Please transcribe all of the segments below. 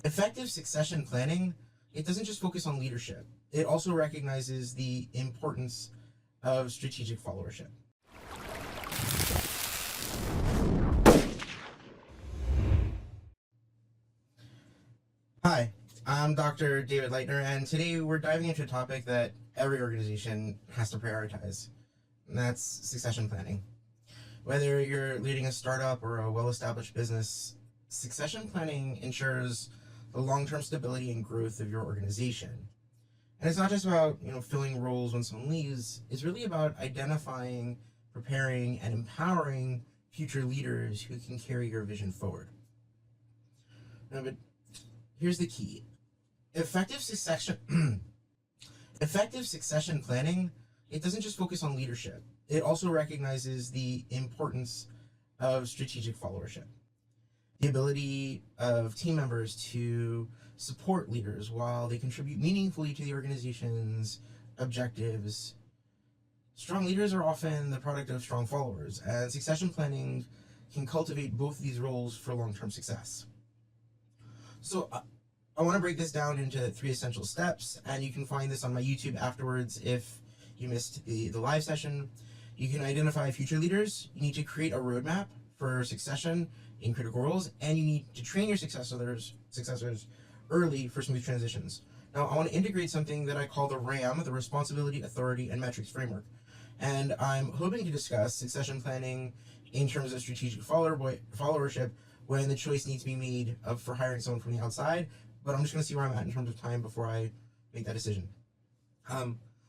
Effective succession planning, it doesn't just focus on leadership. It also recognizes the importance of strategic followership. Hi, I'm Dr. David Leitner, and today we're diving into a topic that every organization has to prioritize, and that's succession planning. Whether you're leading a startup or a well-established business, succession planning ensures the long-term stability and growth of your organization. And it's not just about, filling roles when someone leaves. It's really about identifying, preparing, and empowering future leaders who can carry your vision forward. Now, but here's the key. Effective succession planning, it doesn't just focus on leadership. It also recognizes the importance of strategic followership. The ability of team members to support leaders while they contribute meaningfully to the organization's objectives. Strong leaders are often the product of strong followers, and succession planning can cultivate both these roles for long-term success. So I want to break this down into 3 essential steps, and you can find this on my YouTube afterwards if you missed the live session. You can identify future leaders. You need to create a roadmap for succession in critical roles, and you need to train your successors early for smooth transitions. Now, I want to integrate something that I call the RAM, the Responsibility, Authority, and Metrics Framework. And I'm hoping to discuss succession planning in terms of strategic followership when the choice needs to be made for hiring someone from the outside, but I'm just going to see where I'm at in terms of time before I make that decision.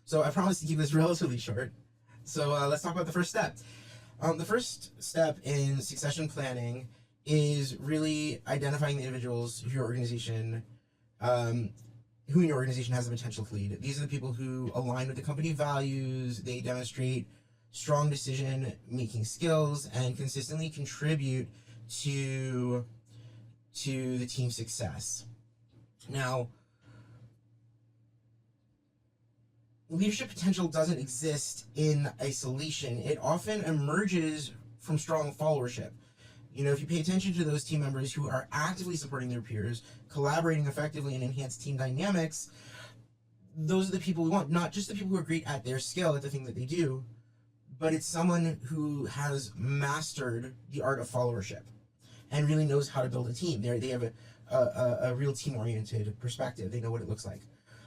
So I promise to keep this relatively short. So let's talk about the first step. The first step in succession planning is really identifying the individuals who in your organization has the potential to lead. These are the people who align with the company values, they demonstrate strong decision-making skills, and consistently contribute to the team's success. Now, leadership potential doesn't exist in isolation. It often emerges from strong followership. If you pay attention to those team members who are actively supporting their peers, collaborating effectively and enhance team dynamics, those are the people we want, not just the people who are great at their skill, at the thing that they do, but it's someone who has mastered the art of followership and really knows how to build a team. They have a real team-oriented perspective. They know what it looks like.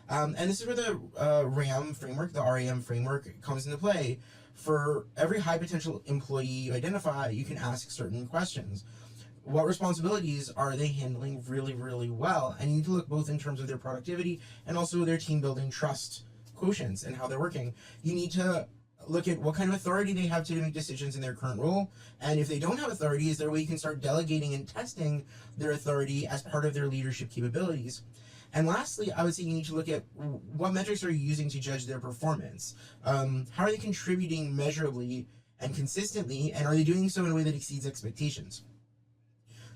And this is where the RAM framework, the RAM framework, comes into play. For every high potential employee you identify, you can ask certain questions. What responsibilities are they handling really, really well? And you need to look both in terms of their productivity and also their team building trust quotients and how they're working. You need to look at what kind of authority they have to make decisions in their current role. And if they don't have authority, is there a way you can start delegating and testing their authority as part of their leadership capabilities? And lastly, I would say you need to look at what metrics are you using to judge their performance. How are they contributing measurably and consistently, and are they doing so in a way that exceeds expectations?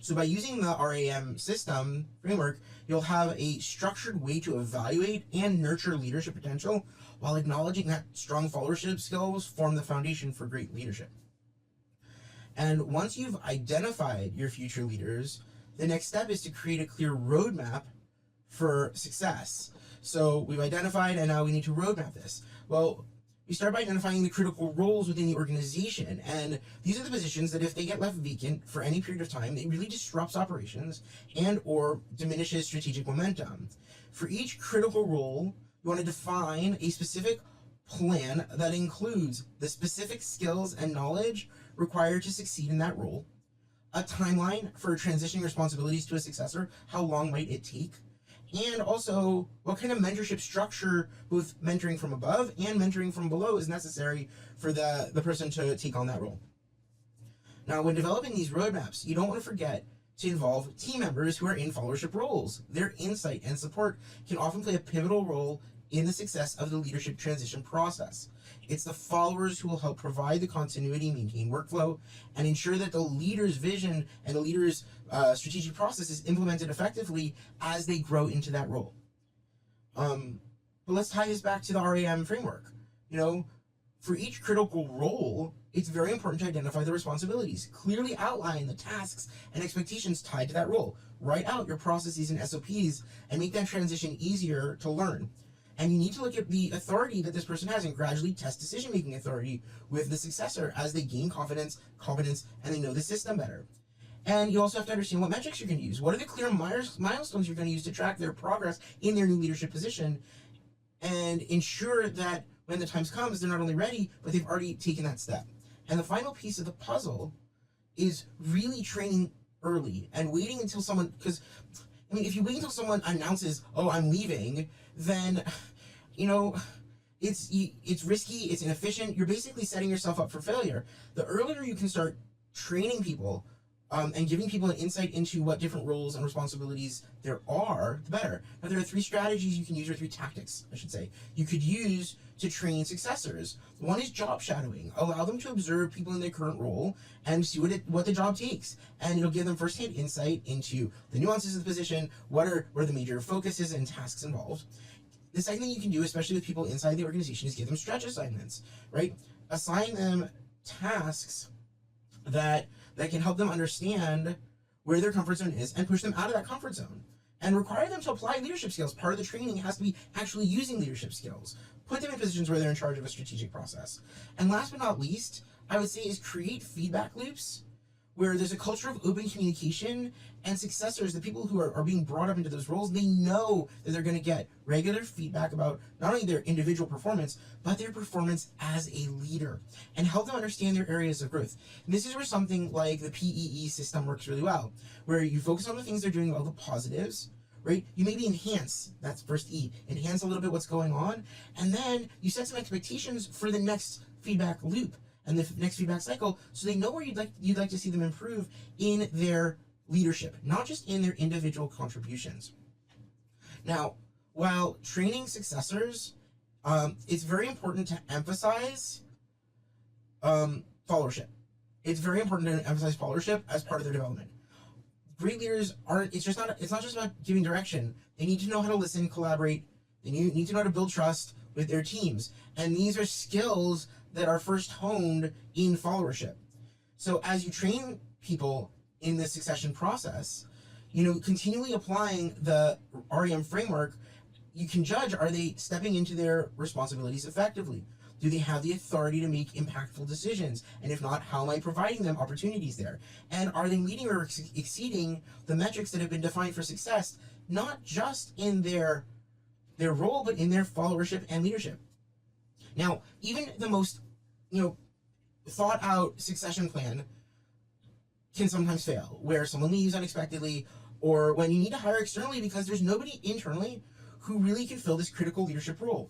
So by using the RAM system framework, you'll have a structured way to evaluate and nurture leadership potential while acknowledging that strong followership skills form the foundation for great leadership. And once you've identified your future leaders, the next step is to create a clear roadmap for success. So we've identified, and now we need to roadmap this. Well, we start by identifying the critical roles within the organization, and these are the positions that if they get left vacant for any period of time, it really disrupts operations and or diminishes strategic momentum. For each critical role, you want to define a specific plan that includes the specific skills and knowledge required to succeed in that role, a timeline for transitioning responsibilities to a successor, how long might it take, and also what kind of mentorship structure, both mentoring from above and mentoring from below, is necessary for the person to take on that role. Now, when developing these roadmaps, you don't want to forget to involve team members who are in followership roles. Their insight and support can often play a pivotal role in the success of the leadership transition process. It's the followers who will help provide the continuity, maintain workflow, and ensure that the leader's vision and the leader's strategic process is implemented effectively as they grow into that role. But let's tie this back to the RAM framework. For each critical role, it's very important to identify the responsibilities, clearly outline the tasks and expectations tied to that role, write out your processes and SOPs, and make that transition easier to learn. And you need to look at the authority that this person has and gradually test decision-making authority with the successor as they gain confidence, competence, and they know the system better. And you also have to understand what metrics you're going to use. What are the clear milestones you're going to use to track their progress in their new leadership position and ensure that when the time comes, they're not only ready, but they've already taken that step. And the final piece of the puzzle is really training early and waiting until someone, because I mean, if you wait until someone announces, "Oh, I'm leaving," then, it's risky, it's inefficient. You're basically setting yourself up for failure. The earlier you can start training people and giving people an insight into what different roles and responsibilities there are, the better. Now, there are 3 strategies you can use, or 3 tactics, I should say, you could use to train successors. One is job shadowing. Allow them to observe people in their current role and see what the job takes. And it'll give them firsthand insight into the nuances of the position, where the major focuses and tasks involved. The second thing you can do, especially with people inside the organization, is give them stretch assignments, right? Assign them tasks that can help them understand where their comfort zone is and push them out of that comfort zone. And require them to apply leadership skills. Part of the training has to be actually using leadership skills. Put them in positions where they're in charge of a strategic process. And last but not least, I would say, is create feedback loops where there's a culture of open communication, and successors, the people who are being brought up into those roles, they know that they're going to get regular feedback about not only their individual performance, but their performance as a leader, and help them understand their areas of growth. And this is where something like the PEE system works really well, where you focus on the things they're doing well, the positives, right? You maybe enhance, that's first E, enhance a little bit what's going on, and then you set some expectations for the next feedback loop and the next feedback cycle, so they know where you'd like to see them improve in their leadership, not just in their individual contributions. Now, while training successors, it's very important to emphasize followership. It's very important to emphasize followership as part of their development. Great leaders it's not just about giving direction. They need to know how to listen, collaborate. They need to know how to build trust with their teams. And these are skills that are first honed in followership. So as you train people in the succession process, continually applying the REM framework, you can judge, are they stepping into their responsibilities effectively? Do they have the authority to make impactful decisions? And if not, how am I providing them opportunities there? And are they meeting or exceeding the metrics that have been defined for success, not just in their role, but in their followership and leadership? Now, even the most thought out succession plan can sometimes fail, where someone leaves unexpectedly, or when you need to hire externally because there's nobody internally who really can fill this critical leadership role.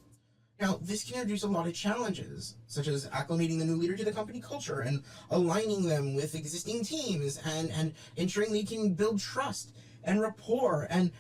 Now, this can introduce a lot of challenges, such as acclimating the new leader to the company culture and aligning them with existing teams and ensuring they can build trust and rapport. And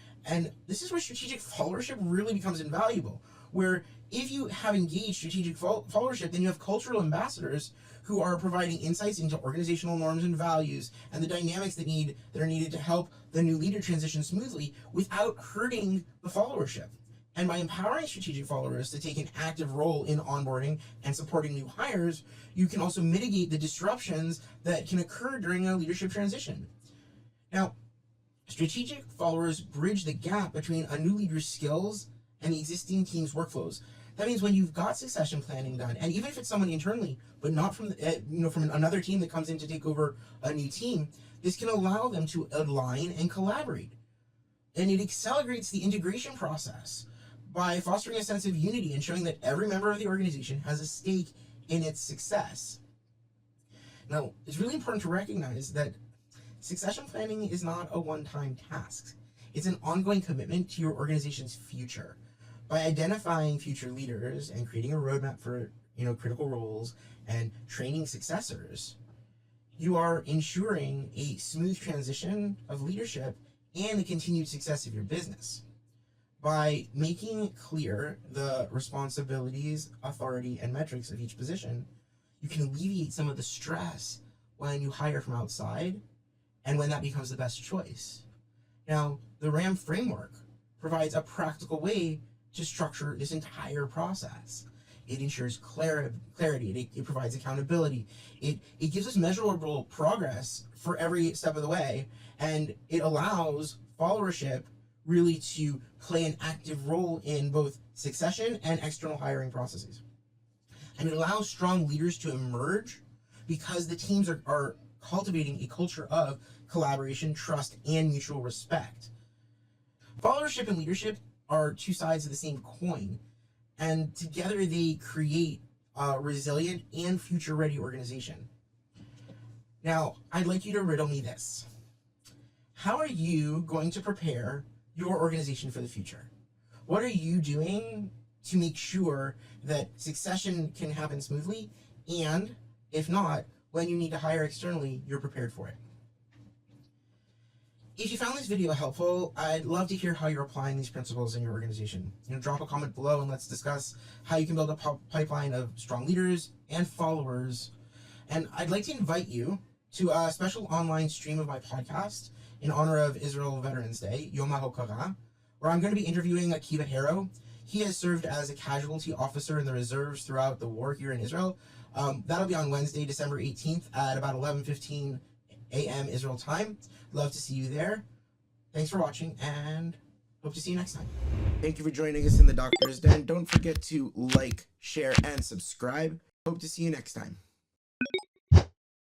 this is where strategic followership really becomes invaluable, where if you have engaged strategic followership, then you have cultural ambassadors who are providing insights into organizational norms and values and the dynamics that are needed to help the new leader transition smoothly without hurting the followership. And by empowering strategic followers to take an active role in onboarding and supporting new hires, you can also mitigate the disruptions that can occur during a leadership transition. Now, strategic followers bridge the gap between a new leader's skills and the existing team's workflows. That means when you've got succession planning done, and even if it's someone internally, but not from from another team that comes in to take over a new team, this can allow them to align and collaborate. And it accelerates the integration process by fostering a sense of unity and showing that every member of the organization has a stake in its success. Now, it's really important to recognize that succession planning is not a one-time task. It's an ongoing commitment to your organization's future. By identifying future leaders and creating a roadmap for critical roles and training successors, you are ensuring a smooth transition of leadership and the continued success of your business. By making clear the responsibilities, authority, and metrics of each position, you can alleviate some of the stress when you hire from outside and when that becomes the best choice. Now, the RAM framework provides a practical way to structure this entire process. It ensures clarity. It provides accountability. It gives us measurable progress for every step of the way, and it allows followership really to play an active role in both succession and external hiring processes. And it allows strong leaders to emerge because the teams are cultivating a culture of collaboration, trust, and mutual respect. Followership and leadership are two sides of the same coin, and together they create a resilient and future-ready organization. Now, I'd like you to riddle me this. How are you going to prepare your organization for the future? What are you doing to make sure that succession can happen smoothly? And if not, when you need to hire externally, you're prepared for it. If you found this video helpful, I'd love to hear how you're applying these principles in your organization. Drop a comment below and let's discuss how you can build a pipeline of strong leaders and followers. And I'd like to invite you to a special online stream of my podcast in honor of Israel Veterans Day, Yom HaHokara, where I'm going to be interviewing Akiva Harrow. He has served as a casualty officer in the reserves throughout the war here in Israel. That'll be on Wednesday, December 18th at about 11:15 a.m. Israel time. Love to see you there. Thanks for watching and hope to see you next time. Thank you for joining us in the Doctor's Den. Don't forget to like, share, and subscribe. Hope to see you next time.